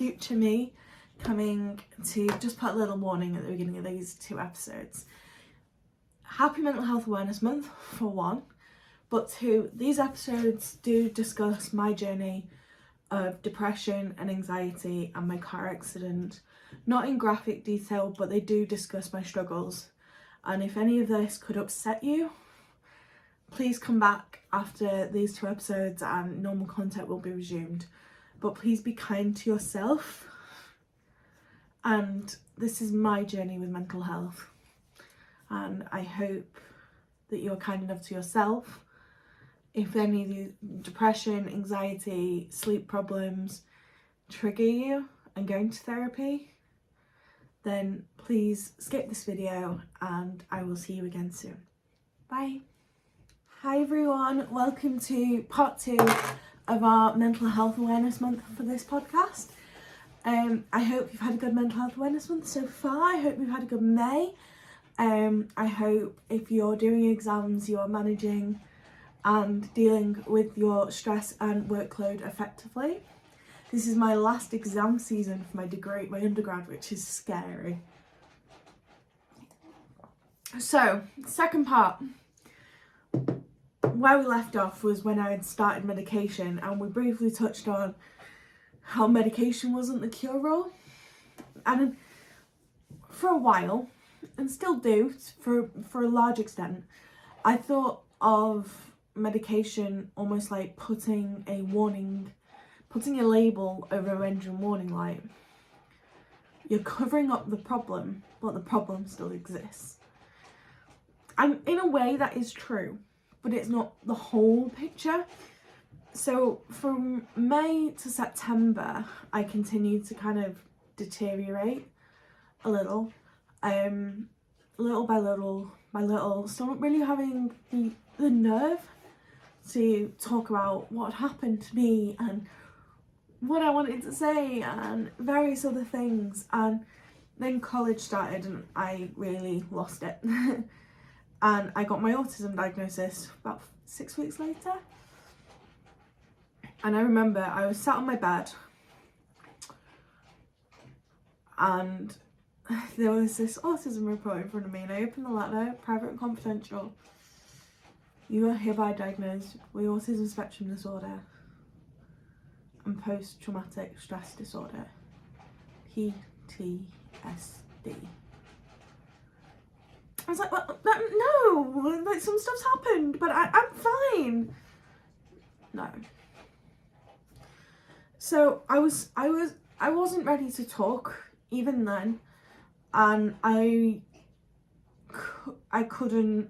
future me coming to just put a little warning at the beginning of these 2 episodes. Happy Mental Health Awareness Month, for one, but 2, these episodes do discuss my journey of depression and anxiety and my car accident. Not in graphic detail, but they do discuss my struggles. And if any of this could upset you, please come back after these 2 episodes and normal content will be resumed. But please be kind to yourself. And this is my journey with mental health. And I hope that you're kind enough to yourself. If any of the depression, anxiety, sleep problems trigger you and going to therapy, then please skip this video and I will see you again soon. Bye. Hi everyone, welcome to part 2 of our Mental Health Awareness Month for this podcast. I hope you've had a good Mental Health Awareness Month so far. I hope you've had a good May. I hope if you're doing exams, you're managing and dealing with your stress and workload effectively. This is my last exam season for my degree, my undergrad, which is scary. So, second part. Where we left off was when I had started medication, and we briefly touched on how medication wasn't the cure-all. And for a while, and still do for a large extent, I thought of medication almost like putting a label over a engine warning light. You're covering up the problem, but the problem still exists. And in a way that is true, but it's not the whole picture. So from May to September, I continued to kind of deteriorate a little by little, so not really having the nerve to talk about what happened to me and what I wanted to say and various other things. And then college started and I really lost it. And I got my autism diagnosis about 6 weeks later. And I remember I was sat on my bed and there was this autism report in front of me, and I opened the letter, private and confidential. You are hereby diagnosed with autism spectrum disorder and post-traumatic stress disorder, PTSD. I was like, well, no, like some stuff's happened, but I'm fine. No. So I wasn't ready to talk even then, and I couldn't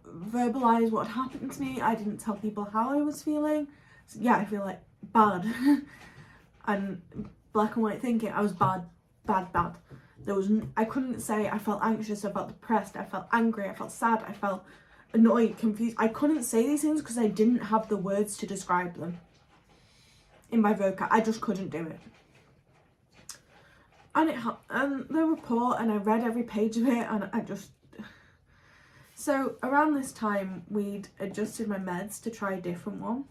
verbalize what happened to me. I didn't tell people how I was feeling. So yeah, I feel like bad. And black and white thinking, I was bad. I couldn't say I felt anxious, I felt depressed, I felt angry, I felt sad, I felt annoyed, confused. I couldn't say these things because I didn't have the words to describe them in my vocab. I just couldn't do it. And the report, and I read every page of it, and so around this time we'd adjusted my meds to try a different one,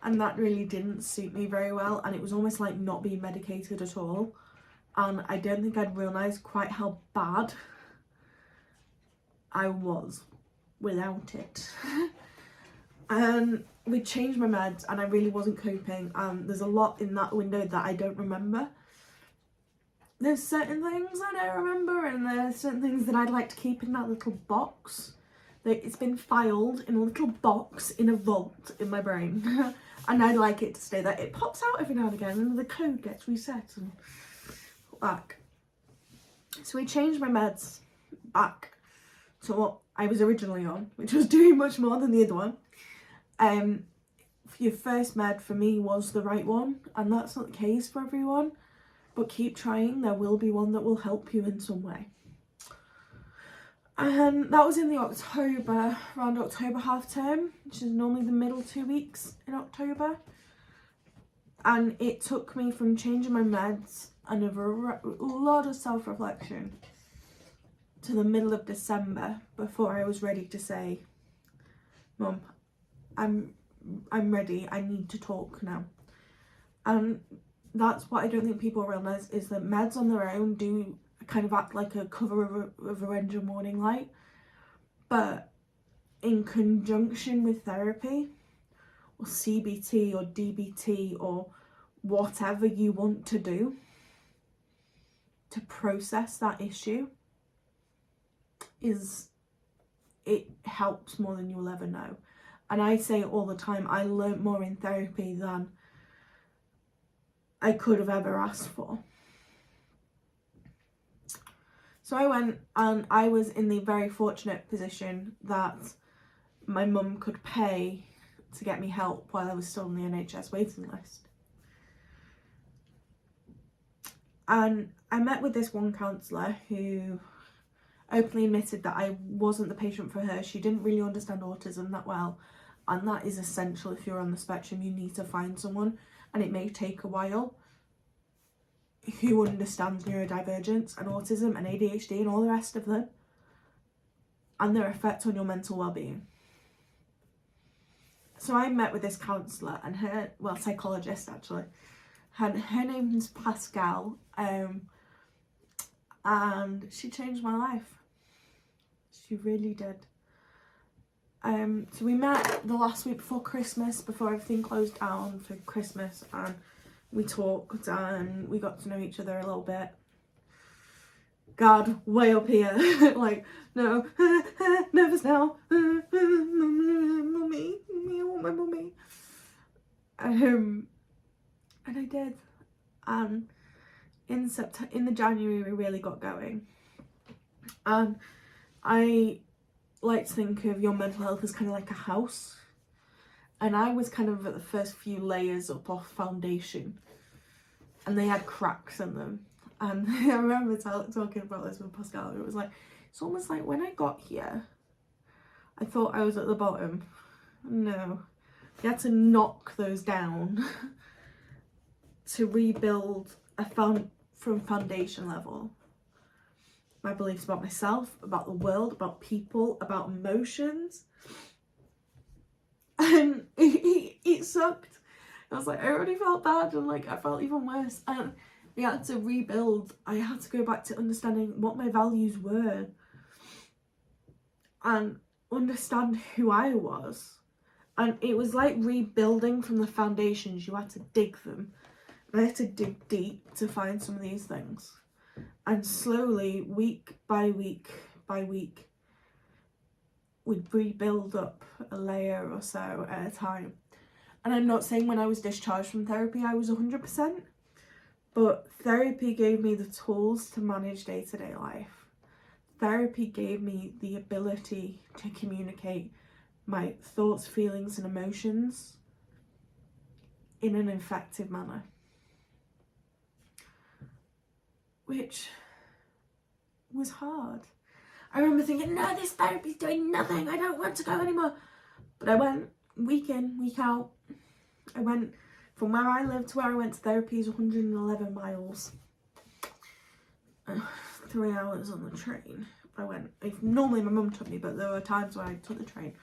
and that really didn't suit me very well, and it was almost like not being medicated at all. And I don't think I'd realised quite how bad I was without it. And we changed my meds and I really wasn't coping. There's a lot in that window that I don't remember. There's certain things I don't remember, and there's certain things that I'd like to keep in that little box. It's been filed in a little box in a vault in my brain. And I'd like it to stay there. It pops out every now and again and the code gets reset and back. So we changed my meds back to what I was originally on, which was doing much more than the other one. Your first med for me was the right one, and that's not the case for everyone, but keep trying. There will be one that will help you in some way. And that was in the around October half term, which is normally the middle 2 weeks in October. And it took me from changing my meds and a lot of self-reflection to the middle of December before I was ready to say, Mum, I'm ready, I need to talk now. And that's what I don't think people realise, is that meds on their own do kind of act like a cover of a engine warning light. But in conjunction with therapy, or CBT or DBT or whatever you want to do to process that issue, it helps more than you'll ever know. And I say it all the time, I learnt more in therapy than I could have ever asked for. So I went, and I was in the very fortunate position that my mum could pay to get me help while I was still on the NHS waiting list. And I met with this one counsellor who openly admitted that I wasn't the patient for her. She didn't really understand autism that well, and that is essential. If you're on the spectrum, you need to find someone, and it may take a while, who understands neurodivergence and autism and ADHD and all the rest of them, and their effect on your mental well-being. So I met with this counsellor, and her, well, psychologist actually, and her name is Pascal, and she changed my life. She really did. So we met the last week before Christmas, before everything closed down for Christmas, and we talked and we got to know each other a little bit. God, way up here, like, no, nervous now, mummy, I want my mummy. And I did, and in the January we really got going. And I like to think of your mental health as kind of like a house, and I was kind of at the first few layers up off foundation, and they had cracks in them. And I remember talking about this with Pascal. It was like, it's almost like when I got here, I thought I was at the bottom. No, you had to knock those down to rebuild from foundation level. My beliefs about myself, about the world, about people, about emotions. And it sucked. I was like, I already felt bad, and like I felt even worse. And we had to rebuild. I had to go back to understanding what my values were and understand who I was. And it was like rebuilding from the foundations. You had to dig them. And I had to dig deep to find some of these things. And slowly, week by week by week, we'd rebuild up a layer or so at a time. And I'm not saying when I was discharged from therapy I was 100%, but therapy gave me the tools to manage day-to-day life. Therapy gave me the ability to communicate my thoughts, feelings and emotions in an effective manner, which was hard. I remember thinking, no, this therapy's doing nothing, I don't want to go anymore. But I went week in, week out. I went from where I lived to where I went to therapy is 111 miles. 3 hours on the train. I went, normally my mum took me, but there were times when I took the train.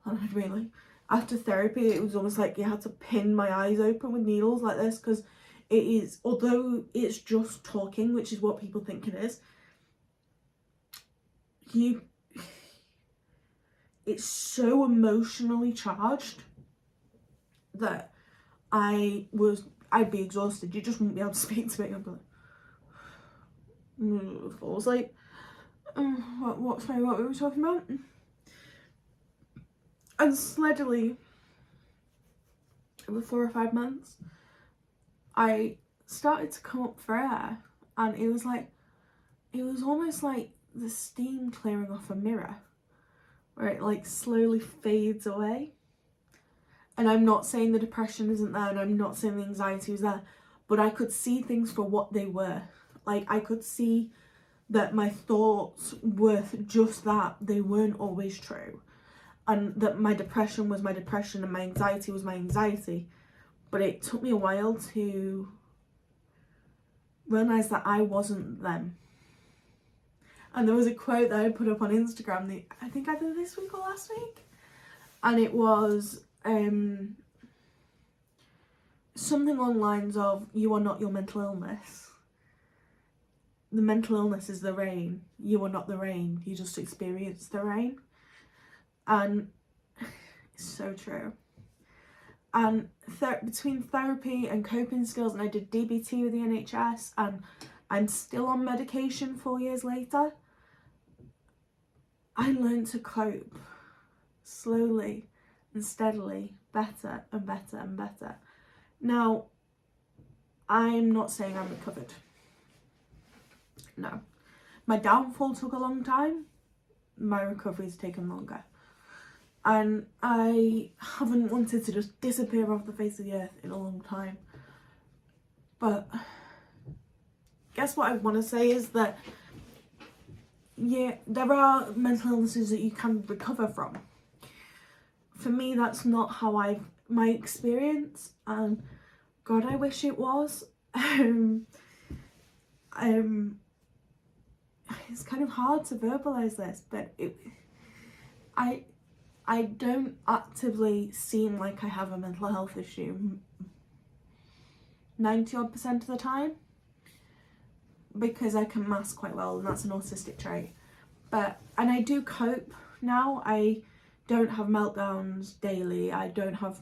And I'd really, after therapy, it was almost like you had to pin my eyes open with needles like this, because it is, although it's just talking, which is what people think it is, it's so emotionally charged that I'd be exhausted. You just wouldn't be able to speak to me. I'd be like, I was like, what were we talking about? And steadily, over 4 or 5 months, I started to come up for air, and it was almost like the steam clearing off a mirror, where it like slowly fades away. And I'm not saying the depression isn't there, and I'm not saying the anxiety was there, but I could see things for what they were. Like, I could see that my thoughts were just that. They weren't always true. And that my depression was my depression and my anxiety was my anxiety. But it took me a while to realise that I wasn't them. And there was a quote that I put up on Instagram, I think either this week or last week. And it was, something along the lines of, you are not your mental illness. The mental illness is the rain. You are not the rain. You just experience the rain. And it's so true. And between therapy and coping skills, and I did DBT with the NHS, and I'm still on medication 4 years later, I learned to cope slowly and steadily, better and better and better. Now, I'm not saying I'm recovered. No. My downfall took a long time. My recovery's taken longer. And I haven't wanted to just disappear off the face of the earth in a long time. But guess what I want to say is that, yeah, there are mental illnesses that you can recover from. For me, that's not how my experience, and God, I wish it was. It's kind of hard to verbalize this, but I don't actively seem like I have a mental health issue 90% of the time, because I can mask quite well, and that's an autistic trait. And I do cope now. I don't have meltdowns daily. I don't have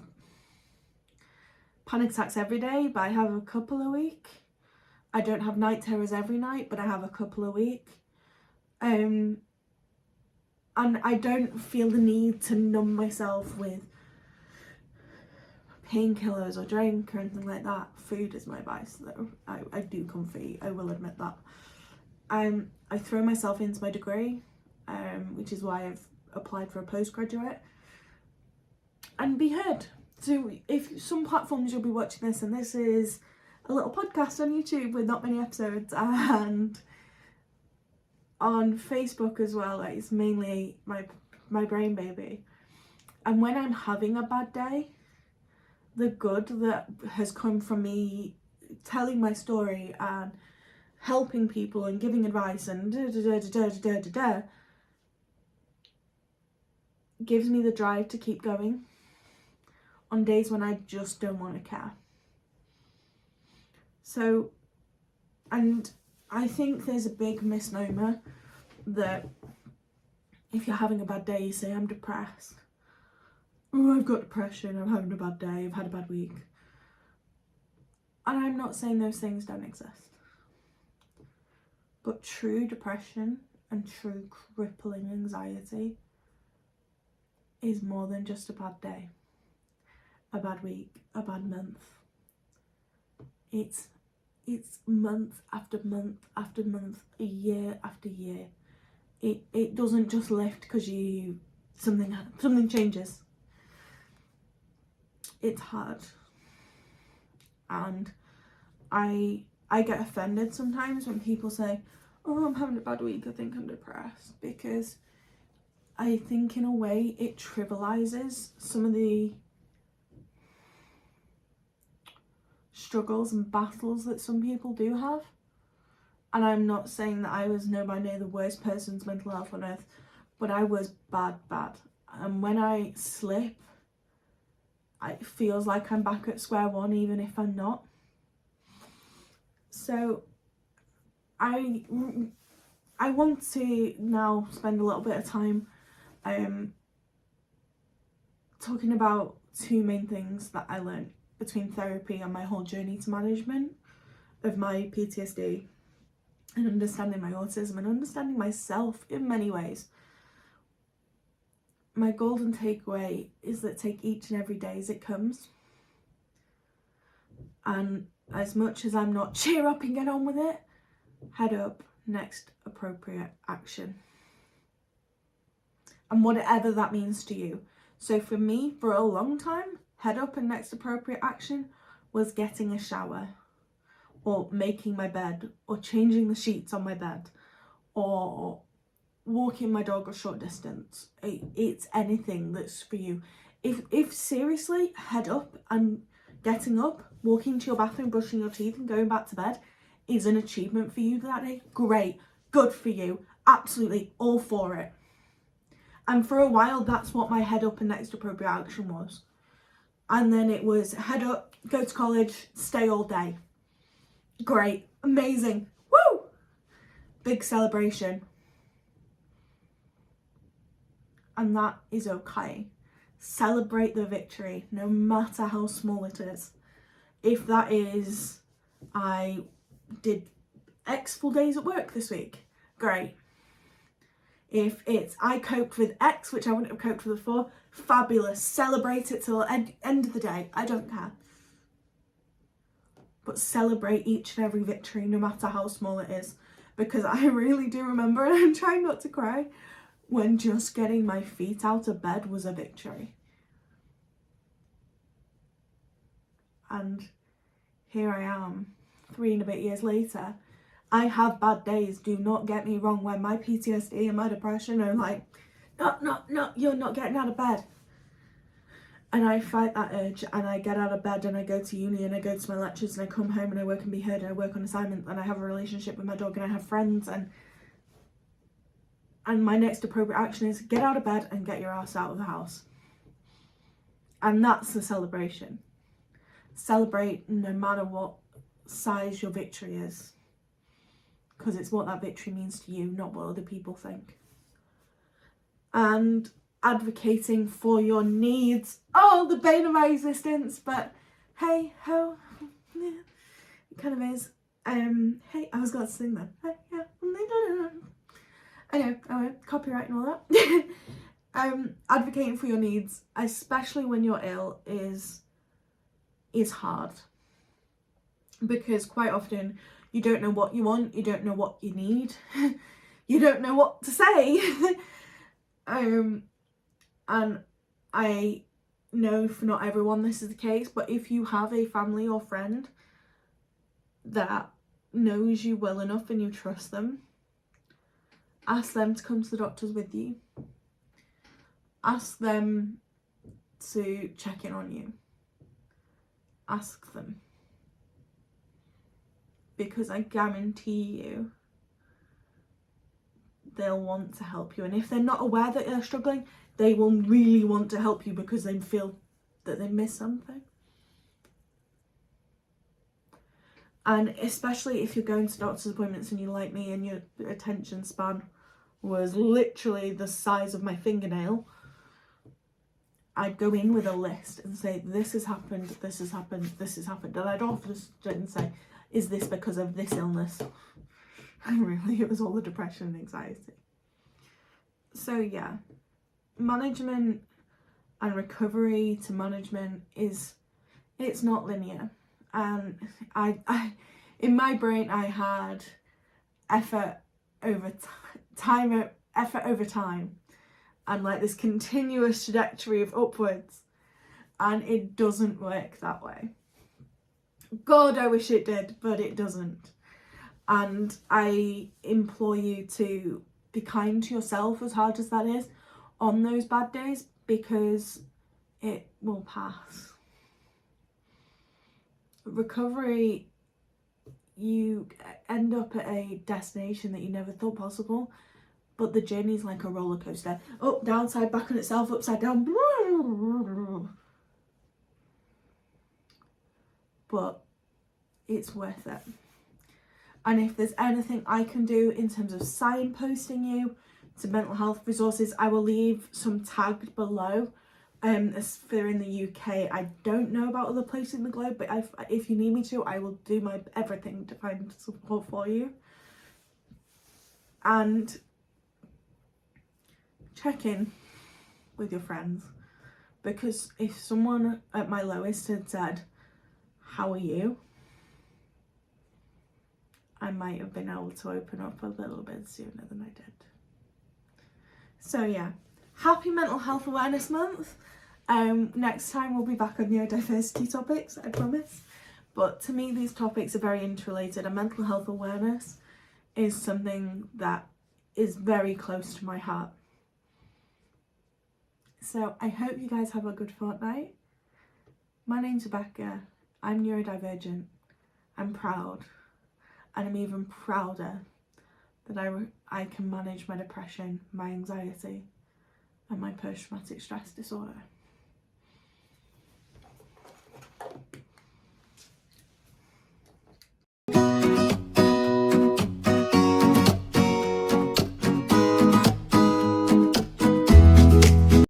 panic attacks every day, but I have a couple a week. I don't have night terrors every night, but I have a couple a week. And I don't feel the need to numb myself with painkillers or drink or anything like that. Food is my vice, though. I do comfy, I will admit that. I throw myself into my degree, which is why I've applied for a postgraduate, and be heard. So if some platforms you'll be watching this, and this is a little podcast on YouTube with not many episodes, and on Facebook as well, like, it's mainly my brain baby. And when I'm having a bad day, the good that has come from me telling my story and helping people and giving advice and gives me the drive to keep going on days when I just don't want to care. So, and I think there's a big misnomer that if you're having a bad day, you say, I'm depressed. Oh, I've got depression, I'm having a bad day, I've had a bad week. And I'm not saying those things don't exist. But true depression and true crippling anxiety is more than just a bad day, a bad week, a bad month. It's month after month after month, year after year. It doesn't just lift because something changes. It's hard. And I get offended sometimes when people say, oh, I'm having a bad week, I think I'm depressed, because I think in a way it trivializes some of the struggles and battles that some people do have. And I'm not saying that I was nowhere near the worst person's mental health on earth, but I was bad. And when I slip, it feels like I'm back at square one, even if I'm not. So I want to now spend a little bit of time talking about two main things that I learned between therapy and my whole journey to management of my PTSD and understanding my autism and understanding myself in many ways. My golden takeaway is that take each and every day as it comes. And as much as I'm not cheer up and get on with it, head up, next appropriate action. And whatever that means to you. So for me, for a long time, head up and next appropriate action was getting a shower, or making my bed, or changing the sheets on my bed, or walking my dog a short distance. It's anything that's for you. If seriously, head up and getting up, walking to your bathroom, brushing your teeth and going back to bed is an achievement for you that day, great, good for you, absolutely all for it. And for a while, that's what my head up and next appropriate action was. And then it was head up, go to college, stay all day. Great, amazing, woo! Big celebration. And that is okay. Celebrate the victory, no matter how small it is. If that is, I did X full days at work this week, great. If it's, I coped with X, which I wouldn't have coped with before, fabulous. Celebrate it till the end of the day, I don't care. But celebrate each and every victory, no matter how small it is. Because I really do remember, and I'm trying not to cry, when just getting my feet out of bed was a victory. And here I am, 3 and a bit years later. I have bad days, do not get me wrong, when my PTSD and my depression are like, no, you're not getting out of bed. And I fight that urge, and I get out of bed, and I go to uni, and I go to my lectures, and I come home, and I work and be heard, and I work on assignments, and I have a relationship with my dog, and I have friends, and my next appropriate action is get out of bed and get your ass out of the house. And that's the celebration. Celebrate no matter what size your victory is, because it's what that victory means to you, not what other people think. And advocating for your needs, oh, the bane of my existence, but hey ho, yeah, it kind of is. Hey, I was going to sing then. Hey, yeah. I know, copyright and all that. Advocating for your needs, especially when you're ill, is hard, because quite often you don't know what you want, you don't know what you need, you don't know what to say. And I know for not everyone this is the case, but if you have a family or friend that knows you well enough and you trust them, ask them to come to the doctors with you. Ask them to check in on you. Ask them. Because I guarantee you they'll want to help you. And if they're not aware that they're struggling, they will really want to help you because they feel that they miss something. And especially if you're going to doctor's appointments and you're like me and your attention span was literally the size of my fingernail, I'd go in with a list and say, this has happened, this has happened, this has happened. And I'd often say, is this because of this illness? And really, it was all the depression and anxiety. So yeah, management and recovery to management it's not linear. And I in my brain, I had effort over time, and like this continuous trajectory of upwards, and it doesn't work that way. God, I wish it did, but it doesn't. And I implore you to be kind to yourself, as hard as that is, on those bad days, because it will pass. Recovery, you end up at a destination that you never thought possible, but the journey is like a roller coaster. Up, down, side, back on itself, upside down. But it's worth it. And if there's anything I can do in terms of signposting you to mental health resources, I will leave some tagged below. As for in the UK, I don't know about other places in the globe, but if you need me to, I will do my everything to find support for you. And check in with your friends, because if someone at my lowest had said, how are you? I might have been able to open up a little bit sooner than I did. So yeah, happy Mental Health Awareness Month. Next time we'll be back on neurodiversity topics, I promise. But to me, these topics are very interrelated, and mental health awareness is something that is very close to my heart. So I hope you guys have a good fortnight. My name's Rebecca. I'm neurodivergent. I'm proud. And I'm even prouder that I can manage my depression, my anxiety, and my post-traumatic stress disorder.